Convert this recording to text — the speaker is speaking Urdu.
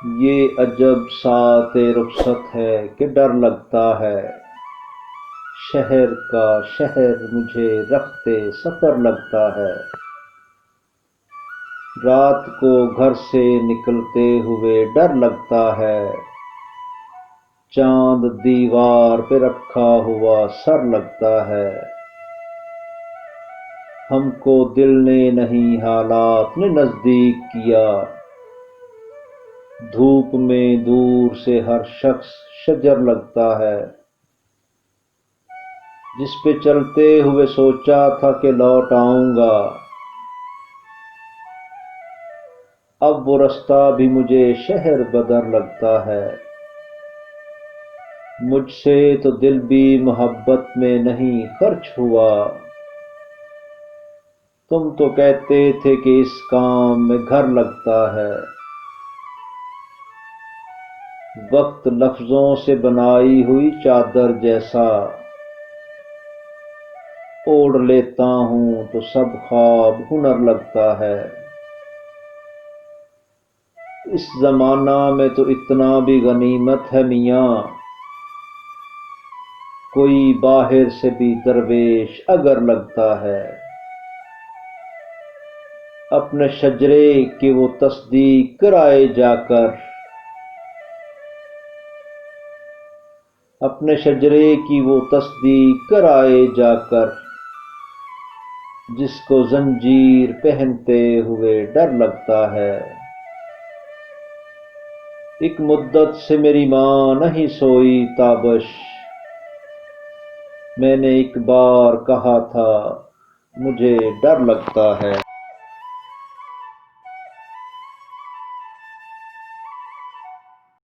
یہ عجب ساعت رخصت ہے کہ ڈر لگتا ہے، شہر کا شہر مجھے رخت سفر لگتا ہے۔ رات کو گھر سے نکلتے ہوئے ڈر لگتا ہے، چاند دیوار پہ رکھا ہوا سر لگتا ہے۔ ہم کو دل نے نہیں حالات نے نزدیک کیا، دھوپ میں دور سے ہر شخص شجر لگتا ہے۔ جس پہ چلتے ہوئے سوچا تھا کہ لوٹ آؤں گا، اب وہ رستہ بھی مجھے شہر بدر لگتا ہے۔ مجھ سے تو دل بھی محبت میں نہیں خرچ ہوا، تم تو کہتے تھے کہ اس کام میں گھر لگتا ہے۔ وقت لفظوں سے بنائی ہوئی چادر جیسا، اوڑھ لیتا ہوں تو سب خواب ہنر لگتا ہے۔ اس زمانہ میں تو اتنا بھی غنیمت ہے میاں، کوئی باہر سے بھی درویش اگر لگتا ہے۔ اپنے شجرے کی وہ تصدیق کرائے جا کر، اپنے شجرے کی وہ تصدیق کرائے جا کر، جس کو زنجیر پہنتے ہوئے ڈر لگتا ہے۔ ایک مدت سے میری ماں نہیں سوئی تابش، میں نے ایک بار کہا تھا مجھے ڈر لگتا ہے۔